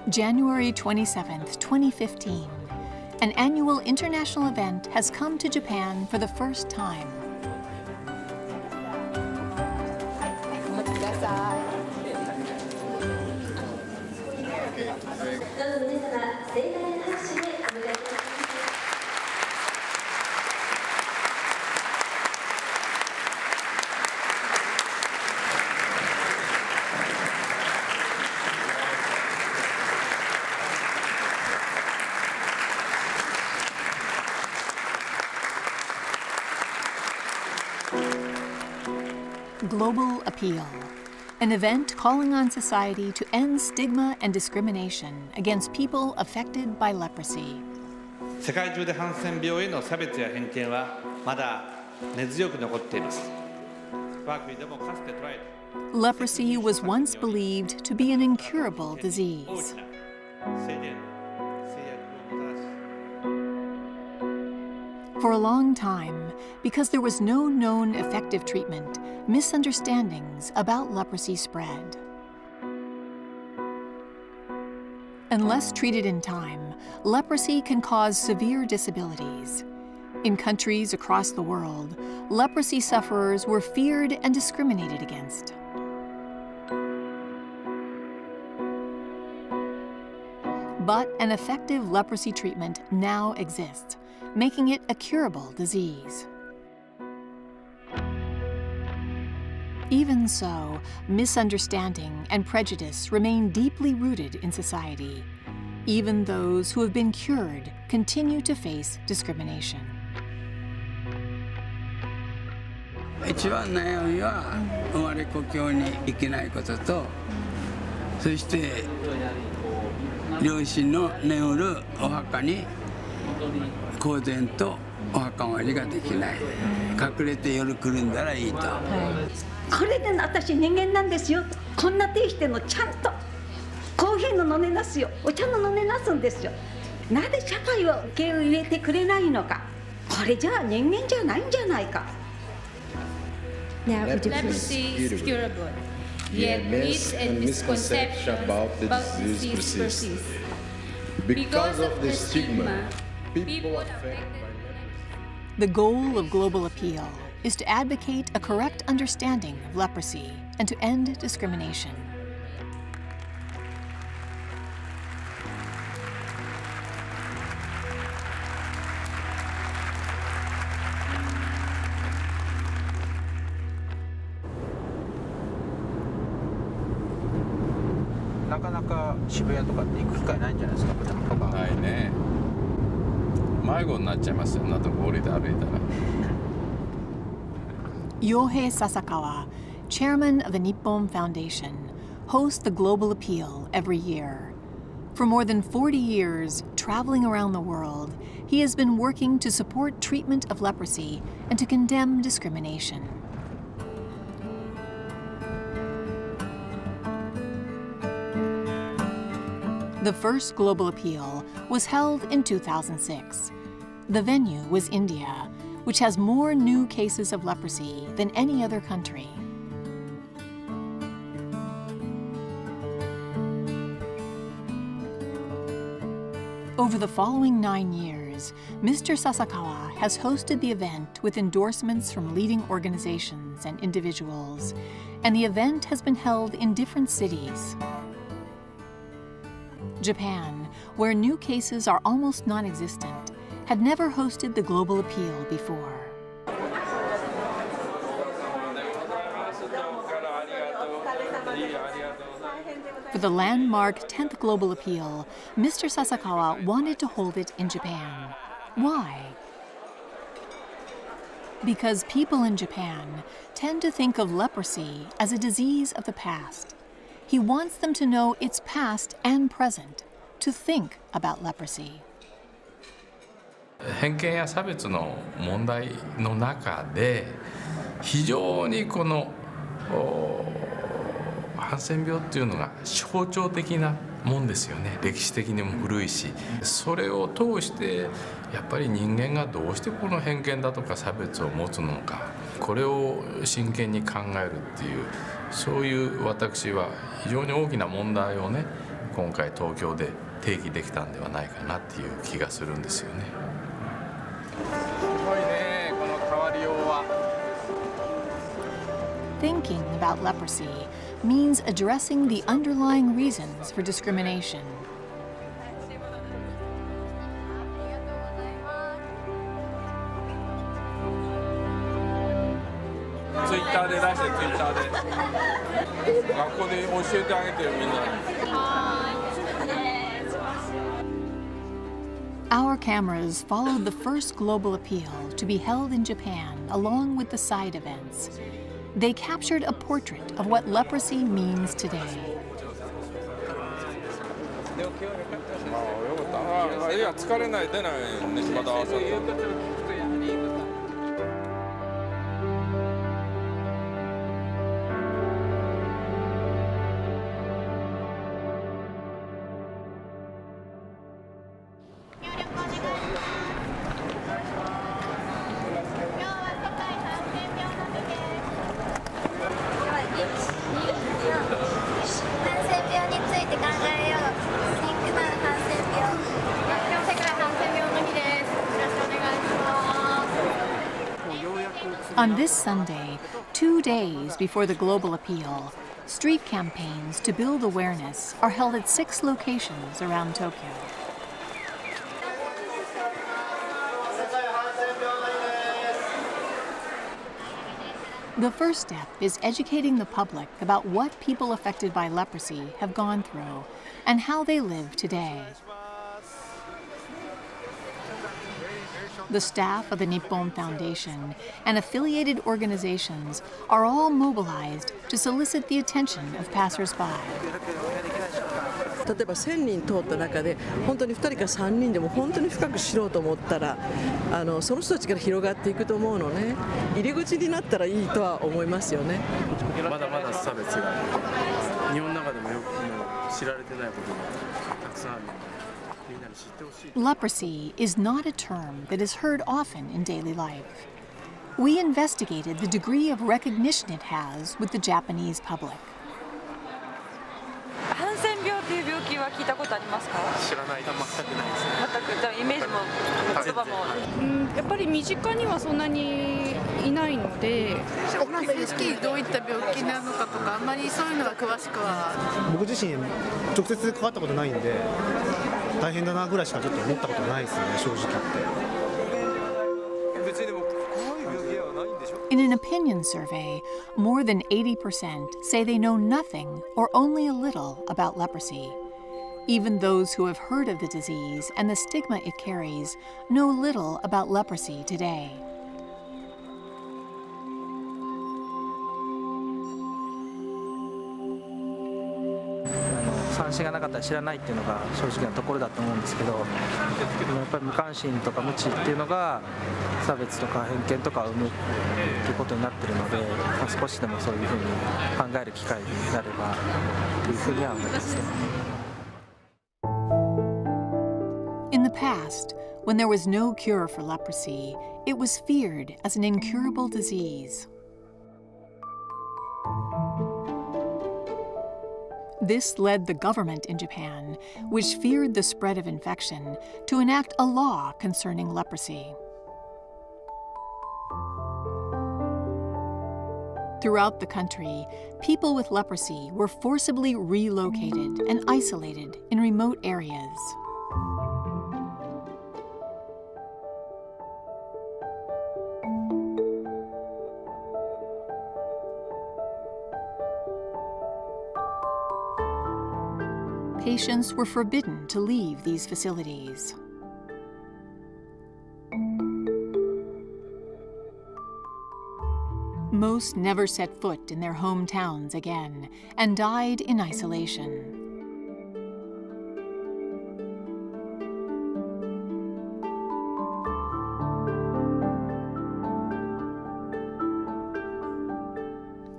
January 27th, 2015. An annual international event has come to Japan for the first time. Global Appeal, an event calling on society to end stigma and discrimination against people affected by leprosy. 世界中でハンセン病への差別や偏見はまだ根強く残っています。我が国でもかつて捉えた Leprosy was once believed to be an incurable disease. 大きな制約をもたらし For a long time, because there was no known effective treatment, misunderstandings about leprosy spread. Unless treated in time, leprosy can cause severe disabilities. In countries across the world, leprosy sufferers were feared and discriminated against. But an effective leprosy treatment now exists, making it a curable disease. Even so, misunderstanding and prejudice remain deeply rooted in society. Even those who have been cured continue to face discrimination. 一番悩みは生まれ故郷に行けないことと、そして両親の眠るお墓に公然とお墓参りができない。隠れて夜来るんだらいいと。これで私人間なんですよ。こんな手してのちゃんとコーヒーの飲めますよ。お茶の飲めますんですよ。なぜ社会は受け入れてくれないのか。これじゃあ人間じゃないんじゃないか。Leprosy is curable, yet myths and misconceptions about the disease persist. Because of the stigma, people affected by leprosy. The goal of Global Appeal is to advocate a correct understanding of leprosy and to end discrimination. Yohei Sasakawa, chairman of the Nippon Foundation, hosts the Global Appeal every year. For more than 40 years, traveling around the world, he has been working to support treatment of leprosy and to condemn discrimination. The first Global Appeal was held in 2006. The venue was India, which has more new cases of leprosy than any other country. Over the following 9 years, Mr. Sasakawa has hosted the event with endorsements from leading organizations and individuals, and the event has been held in different cities. Japan, where new cases are almost non-existent, had never hosted the Global Appeal before. For the landmark 10th Global Appeal, Mr. Sasakawa wanted to hold it in Japan. Why? Because people in Japan tend to think of leprosy as a disease of the past. He wants them to know its past and present, to think about leprosy. 偏見や差別の問題の中で非常にこのハンセン病っていうのが象徴的なもんですよね。歴史的にも古いし、それを通してやっぱり人間がどうしてこの偏見だとか差別を持つのか、これを真剣に考えるっていう、そういう私は非常に大きな問題をね、今回東京で定義できたんではないかなっていう気がするんですよね。すごいね、この変わりようは。Thinking about leprosy means addressing the underlying reasons for discrimination. Twitter で出して、Twitter で学校で教えてあげてよ、みんなに。Our cameras followed the first global appeal to be held in Japan along with the side events. They captured a portrait of what leprosy means today. よかった。いや、疲れない、出ないね、また朝。On this Sunday, 2 days before the global appeal, street campaigns to build awareness are held at 6 locations around Tokyo. The first step is educating the public about what people affected by leprosy have gone through and how they live today. The staff of the Nippon Foundation and affiliated organizations are all mobilized to solicit the attention of passers-by. 例えば1000人通った中で本当に2人か3人でも本当に深く知ろうと思ったらその人たちから広がっていくと思うのね。入り口になったらいいとは思いますよね。まだまだ差別が日本の中でもよく知られてないことがたくさんあるので。Leprosy is not a term that is heard often in daily life. We investigated the degree of recognition it has with the Japanese public. ハンセン病という病気は聞いたことありますか？知らない、全くないですね。全く、じゃあイメージも言葉も。やっぱり身近にはそんなにいないので、なんか意識どういった病気なのかとかあんまりそういうのは詳しくは。僕自身直接かかったことないんで大変だなぐらいしかちょっと思ったことないですね、正直言って。 In an opinion survey, more than 80% say they know nothing or only a little about leprosy. Even those who have heard of the disease and the stigma it carries know little about leprosy today. 関心がなかったら知らないっていうのが正直なところだと思うんですけど、やっぱり無関心とか無知っていうのが差別とか偏見とかを生むっていうことになってるので、少しでもそういうふうに考える機会になればというふうには思いますね。In the past, when there was no cure for leprosy, it was feared as an incurable disease. This led the government in Japan, which feared the spread of infection, to enact a law concerning leprosy. Throughout the country, people with leprosy were forcibly relocated and isolated in remote areas. Patients were forbidden to leave these facilities. Most never set foot in their hometowns again and died in isolation.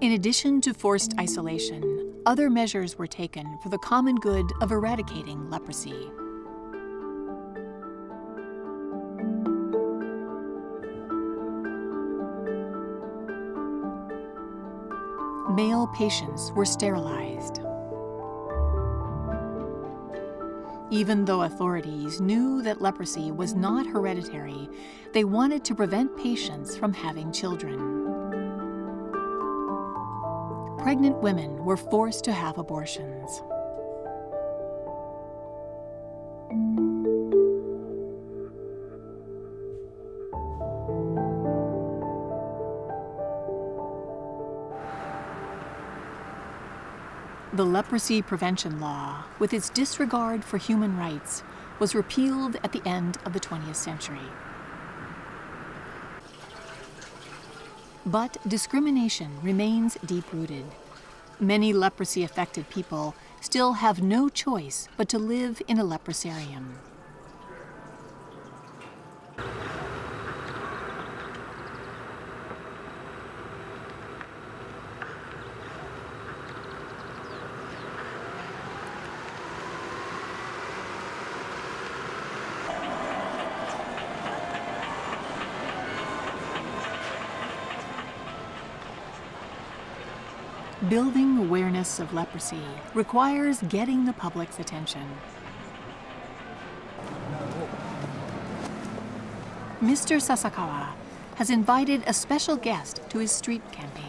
In addition to forced isolation, other measures were taken for the common good of eradicating leprosy. Male patients were sterilized. Even though authorities knew that leprosy was not hereditary, they wanted to prevent patients from having children. Pregnant women were forced to have abortions. The leprosy prevention law, with its disregard for human rights, was repealed at the end of the 20th century. But discrimination remains deep-rooted. Many leprosy-affected people still have no choice but to live in a leprosarium. Building awareness of leprosy requires getting the public's attention. Mr. Sasakawa has invited a special guest to his street campaign.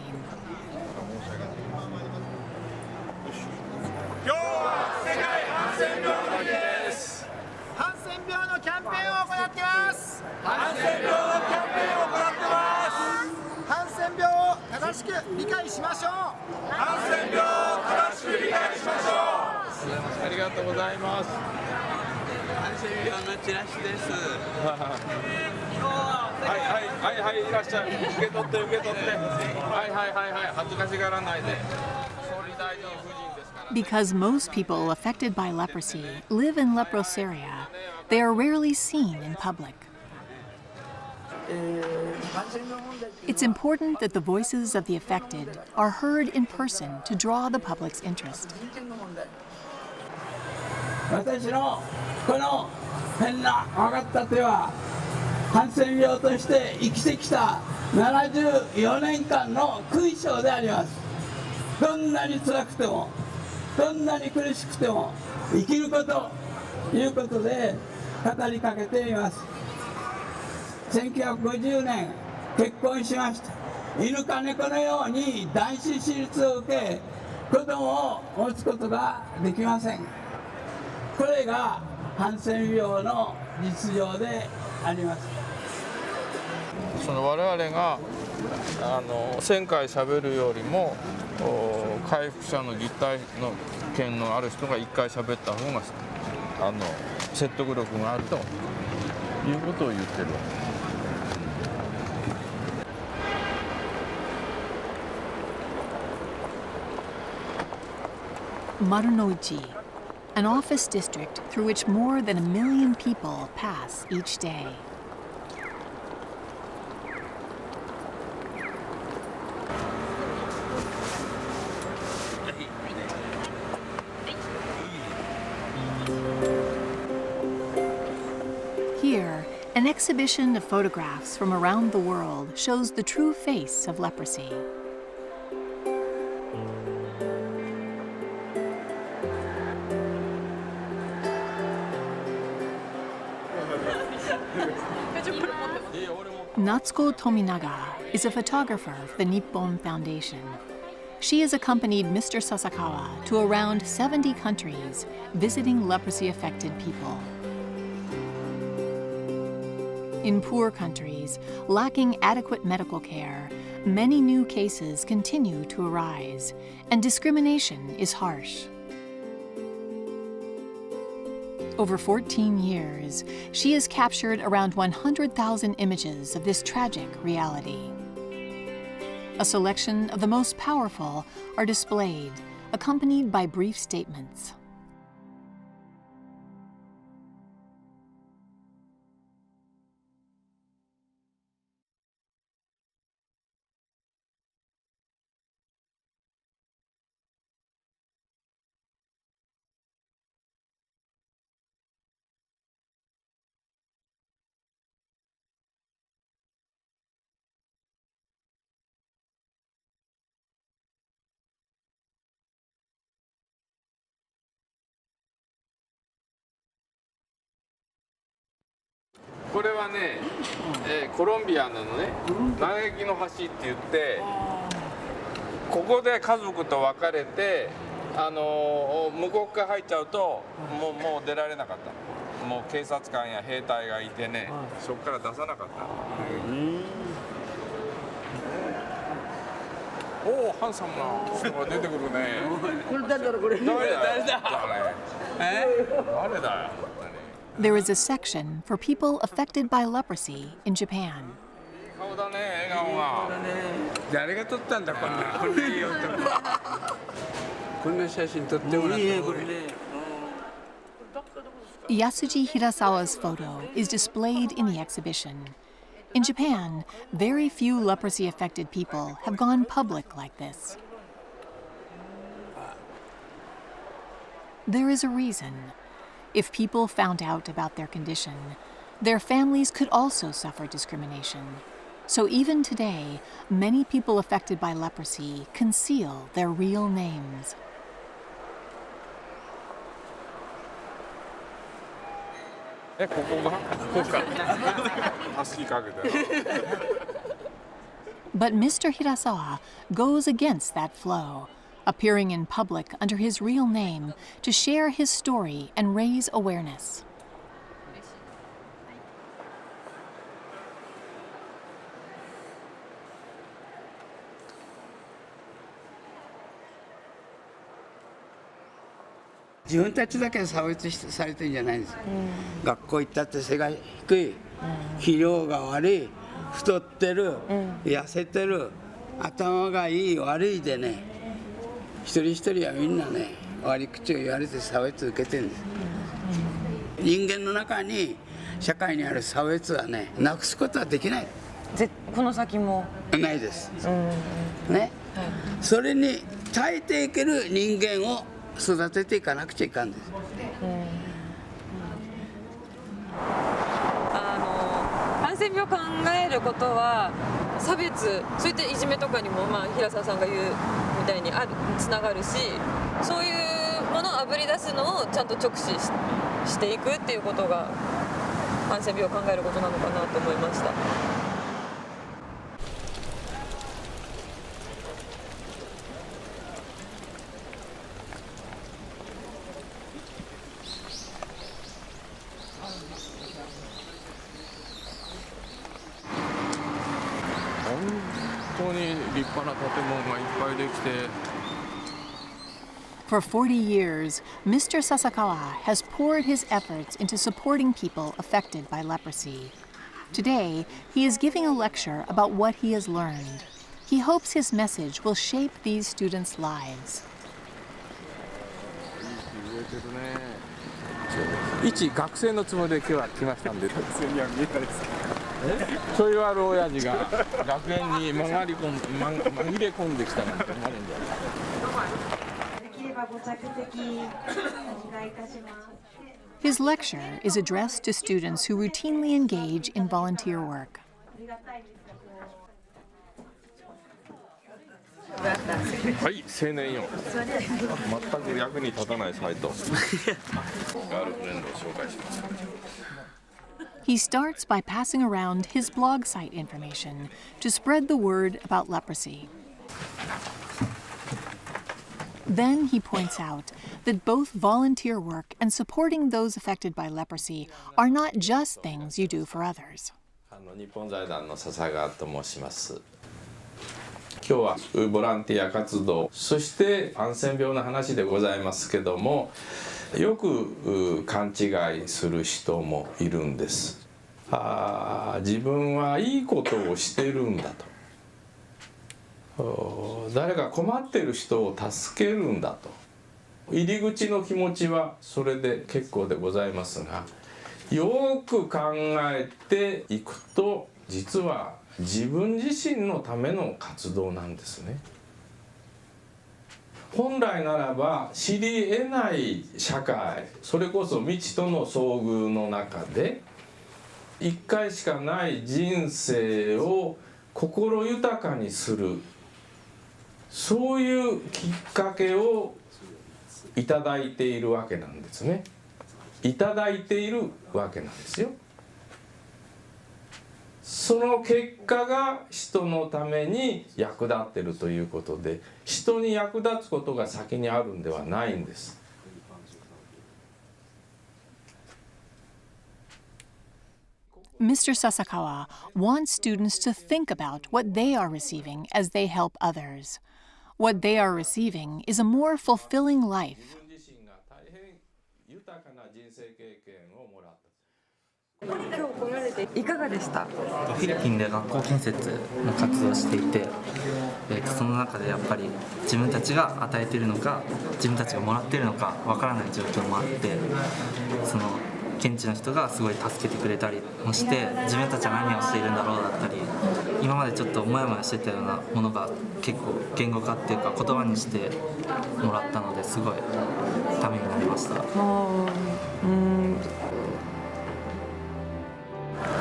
Because most people affected by leprosy live in leprosaria, they are rarely seen in public. It's important that the voices of the affected are heard in person to draw the public's interest. 私のこの変な曲がった手はハンセン病として生きてきた74年間の勲章であります。どんなに辛くてもどんなに苦しくても生きるこということで語りかけています。1950年結婚しました。犬か猫のように男子手術を受け子供を持つことができません。これがハンセン病の実情であります。その我々が1000回しゃべるよりも回復者の実体の権のある人が1回しゃべった方が説得力があるということを言ってるわけです。Marunouchi, an office district through which more than 1 million people pass each day. Here, an exhibition of photographs from around the world shows the true face of leprosy. Natsuko Tominaga is a photographer for the Nippon Foundation. She has accompanied Mr. Sasakawa to around 70 countries, visiting leprosy-affected people. In poor countries, lacking adequate medical care, many new cases continue to arise, and discrimination is harsh. Over 14 years, she has captured around 100,000 images of this tragic reality. A selection of the most powerful are displayed, accompanied by brief statements. これはね、コロンビアのね嘆きの橋って言って、ここで家族と別れて向こうから入っちゃうともう出られなかった。もう警察官や兵隊がいてね、そこから出さなかった。おお、ハンサムな人が出てくるね。これ誰だろこれ。誰だ。誰だよ。There is a section for people affected by leprosy in Japan. 顔だね、笑顔が。誰が撮ったんだこんないい男。こんな写真撮ってもらってこれ。Yasuji Hirasawa's photo is displayed in the exhibition. In Japan, very few leprosy-affected people have gone public like this. There is a reason. If people found out about their condition, their families could also suffer discrimination. So even today, many people affected by leprosy conceal their real names. But Mr. Hirasawa goes against that flow, appearing in public under his real name to share his story and raise awareness. "自分たちだけ差別されてるんじゃないんですよ。学校行ったって背が低い、肥料が悪い、太ってる、痩せてる、頭がいい悪いでね、一人一人はみんなね悪口を言われて差別を受けてるんです。人間の中に社会にある差別はねなくすことはできない。この先もないです。ね、それに耐えていける人間を育てていかなくちゃいかんです。ハンセン病を考えることは差別、そういったいじめとかにも、平沢さんが言うみたいにつながるし、そういうものをあぶり出すのをちゃんと直視していくっていうことがハンセン病を考えることなのかなと思いました。本当に立派な建物がいっぱいできて。For 40 years, Mr. Sasakawa has poured his efforts into supporting people affected by leprosy. Today, he is giving a lecture about what he has learned. He hopes his message will shape these students' lives. 一学生のつもりで今日は来ましたんで。学生には見えないですか。ちょい悪親父が学園に紛れ込んできたなんて思われるんじゃない。できればご着席お願いいたします。His lecture is addressed to students who routinely engage in volunteer work. はい、青年よ。全く役に立たないサイト。ガールフレンドを紹介します。He starts by passing around his blog site information to spread the word about leprosy. Then he points out that both volunteer work and supporting those affected by leprosy are not just things you do for others. 日本財団の笹川と申します。今日はボランティア活動、そしてハンセン病の話でございますけども、よく勘違いする人もいるんです。自分はいいことをしてるんだと。誰か困ってる人を助けるんだと。入り口の気持ちはそれで結構でございますが、よく考えていくと実は自分自身のための活動なんですね。本来ならば知り得ない社会、それこそ未知との遭遇の中で一回しかない人生を心豊かにする、そういうきっかけをいただいているわけなんですね。いただいているわけなんですよ。その結果が人のために役立ってるということで、人に役立つことが先にあるんではないんです。Mr. Sasakawa wants students to think about what they are receiving as they help others. What they are receiving is a more fulfilling life. 今日来られていかがでした？フィリピンで学校建設の活動をしていて、その中でやっぱり自分たちが与えているのか自分たちがもらっているのかわからない状況もあって、その現地の人がすごい助けてくれたりもして、自分たちは何をしているんだろうだったり、今までちょっとモヤモヤしてたようなものが結構言語化っていうか言葉にしてもらったので、すごいためになりました。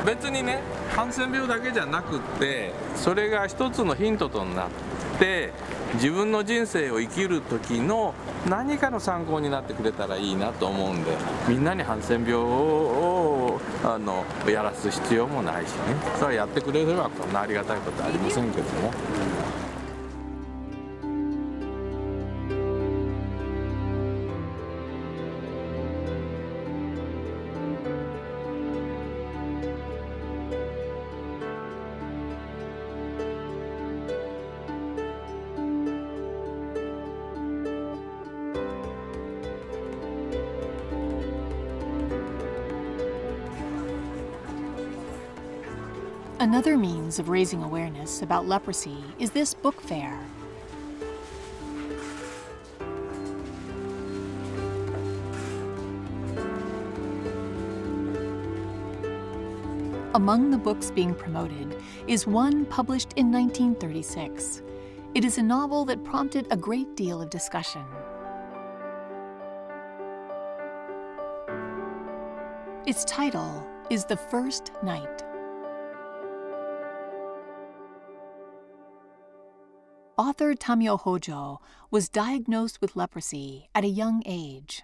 別にね、ハンセン病だけじゃなくって、それが一つのヒントとなって自分の人生を生きる時の何かの参考になってくれたらいいなと思うんで、みんなにハンセン病をやらす必要もないしね、それはやってくれればこんなありがたいことはありませんけども。Another means of raising awareness about leprosy is this book fair. Among the books being promoted is one published in 1936. It is a novel that prompted a great deal of discussion. Its title is The First Night. Author Tamio Hojo was diagnosed with leprosy at a young age.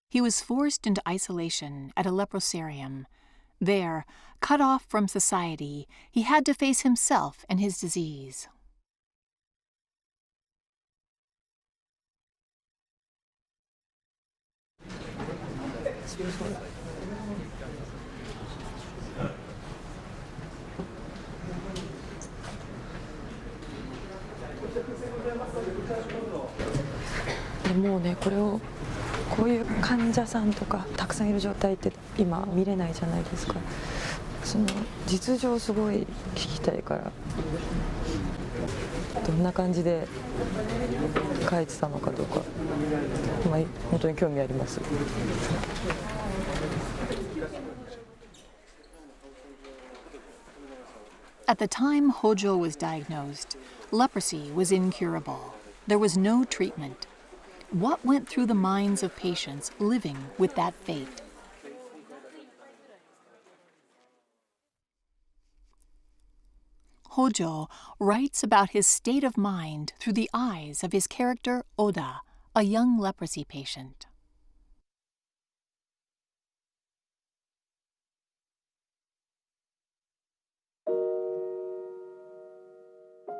He was forced into isolation at a leprosarium. There, cut off from society, he had to face himself and his disease.でもうね、こういう患者さんとかたくさんいる状態って今見れないじゃないですか。その実情すごい聞きたいから、どんな感じで書いてたのかとか、本当に興味あります。At the time Hojo was diagnosed, leprosy was incurable. There was no treatment. What went through the minds of patients living with that fate? Hojo writes about his state of mind through the eyes of his character Oda, a young leprosy patient.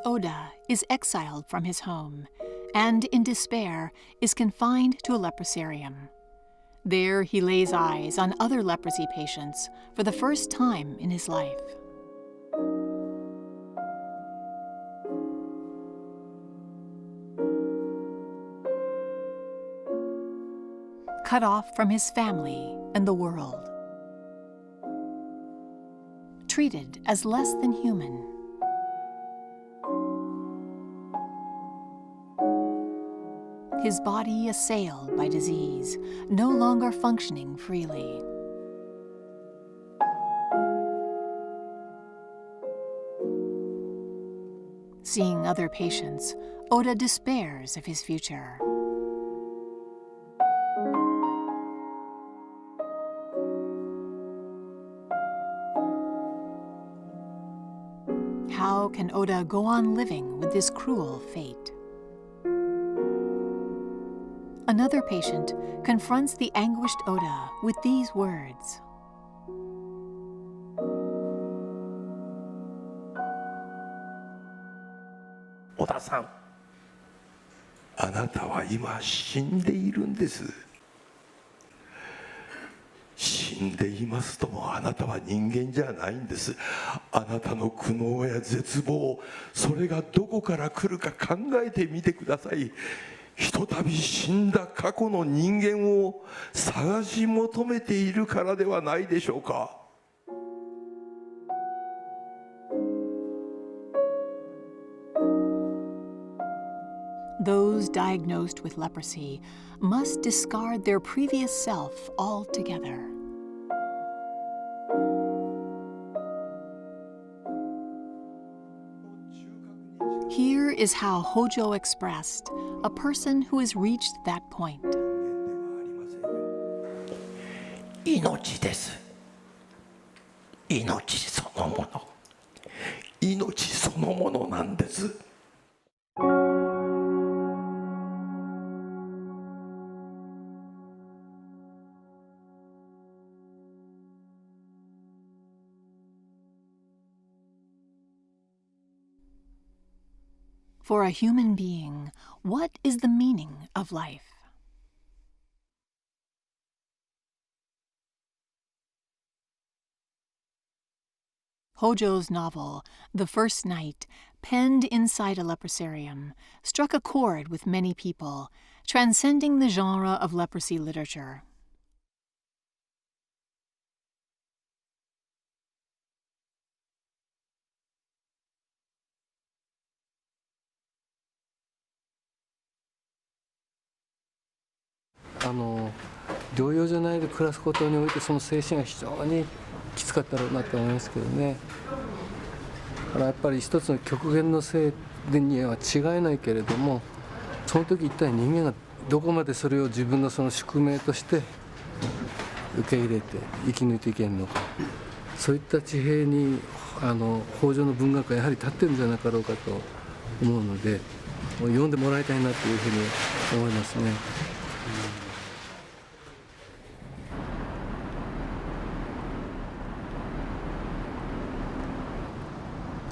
Oda is exiled from his home and, in despair, is confined to a leprosarium. There he lays eyes on other leprosy patients for the first time in his life. Cut off from his family and the world. Treated as less than human. His body assailed by disease, no longer functioning freely. Seeing other patients, Oda despairs of his future. How can Oda go on living with this cruel fate? Another patient confronts the anguished Oda with these words. 小田さん、あなたは今死んでいるんです。死んでいますともあなたは人間じゃないんです。あなたの苦悩や絶望、それがどこから来るか考えてみてください。ひとたび死んだ過去の人間を探し求めているからではないでしょうか。Those diagnosed with leprosy must discard their previous self altogether. Here is how Hojo expressed a person who has reached that point. 命です。命そのもの。命そのものなんです。For a human being, what is the meaning of life? Hojo's novel, The First Night, penned inside a leprosarium, struck a chord with many people, transcending the genre of leprosy literature. 療養所内で暮らすことにおいてその精神が非常にきつかったろうなと思いますけどね。だからやっぱり一つの極限のせいには違いないけれども、その時一体人間がどこまでそれを自分のその宿命として受け入れて生き抜いていけるのか、そういった地平に北条の文学がやはり立ってるんじゃなかろうかと思うので、読んでもらいたいなというふうに思いますね。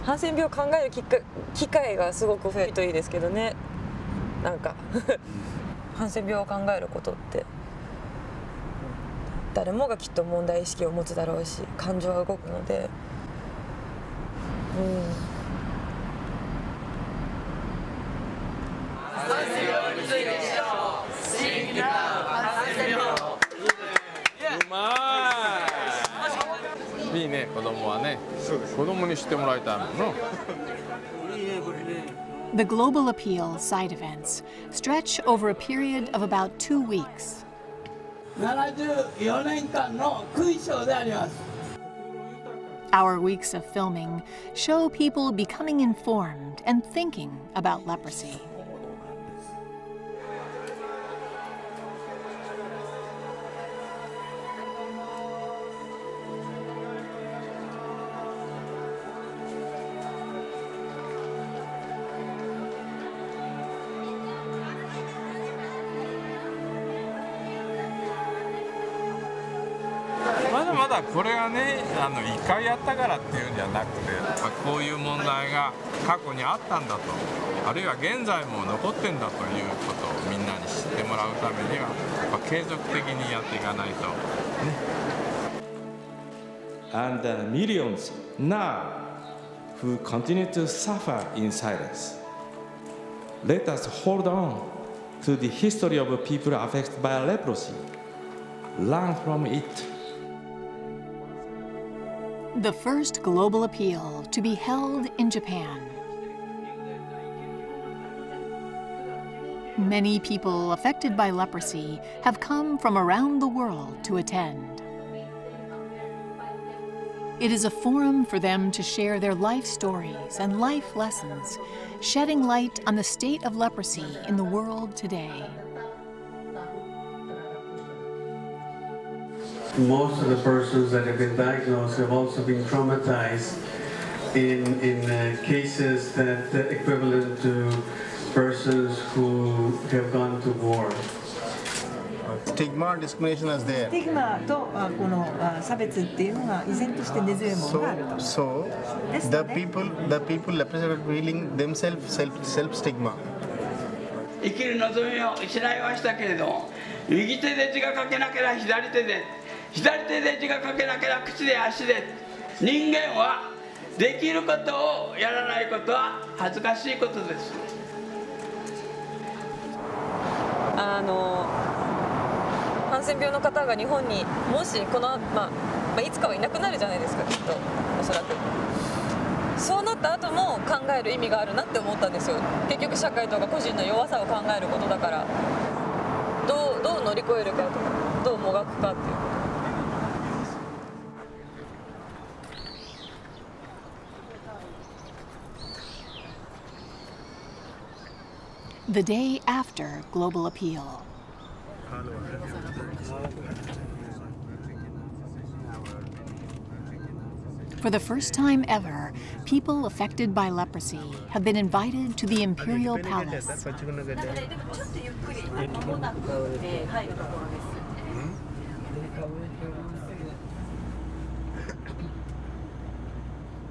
ハンセン病を考える機会がすごく増えるといいですけどね。なんかハンセン病を考えることって誰もがきっと問題意識を持つだろうし、感情は動くので、いいね、子供はね。子供に知ってもらいたいもんの。The Global Appeal side events stretch over a period of about 2 weeks. 74年間の勲章であります。 Our weeks of filming show people becoming informed and thinking about leprosy.まだまだこれがね、1回やったからっていうんじゃなくて、こういう問題が過去にあったんだと、あるいは現在も残ってんだということをみんなに知ってもらうためには、継続的にやっていかないとね。And millions now who continue to suffer in silence. Let us hold on to the history of people affected by leprosy. Learn from it. The first global appeal to be held in Japan. Many people affected by leprosy have come from around the world to attend. It is a forum for them to share their life stories and life lessons, shedding light on the state of leprosy in the world today. Most of the persons that have been diagnosed have also been traumatized in cases that are equivalent to persons who have gone to war. stigma or discrimination is there. スティグマとこの差別っていうのが依然として根強いものがあると。 So the people represented are feeling themselves self stigma. 生きる望みを失いましたけれども、右手で字が書けなければ左手で、左手で字が書けなければ口で足で。人間はできることをやらないことは恥ずかしいことです。ハンセン病の方が日本にもしこの、いつかはいなくなるじゃないですか、きっとおそらく。そうなった後も考える意味があるなって思ったんですよ。結局社会とか個人の弱さを考えることだから、どう乗り越えるかとか、どうもがくかっていうこと。The day after Global Appeal. For the first time ever, people affected by leprosy have been invited to the Imperial Palace.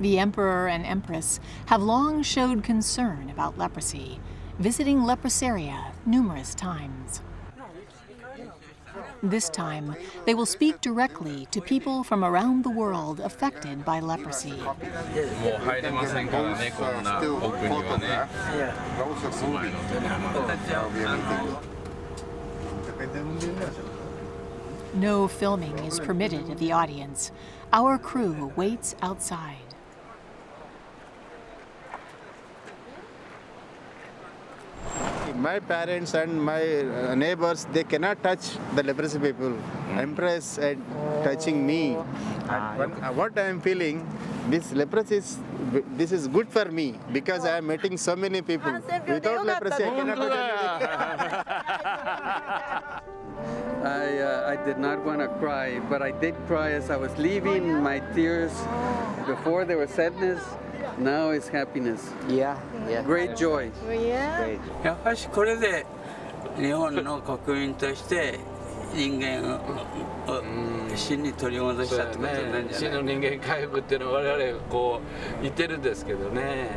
The Emperor and Empress have long showed concern about leprosy, visiting leprosaria numerous times. This time, they will speak directly to people from around the world affected by leprosy. No filming is permitted of the audience. Our crew waits outside. My parents and my neighbors, they cannot touch the leprosy people. Empress and touching me. What I am feeling, this leprosy is good for me because I am meeting so many people. Without leprosy, I cannot do I did not want to cry, but I did cry as I was leaving. My tears, before they were sadness, now it's happiness. Yeah. Great joy. やっぱりこれで日本の国民として人間を真に取り戻したってことなんじゃない。真の人間回復っていうのは我々こう言ってるんですけどね。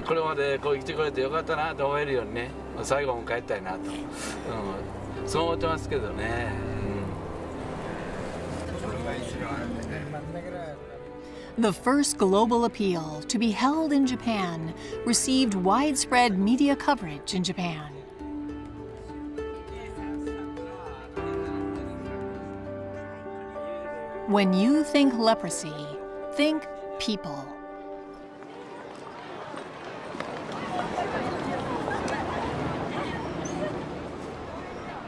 これまでこう生きてくれてよかったなと思えるようにね、最後も帰りたいなと、そう思ってますけどね。The first global appeal to be held in Japan received widespread media coverage in Japan. When you think leprosy, think people.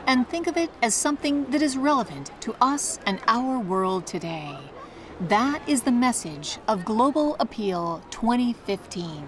And think of it as something that is relevant to us and our world today. That is the message of Global Appeal 2015.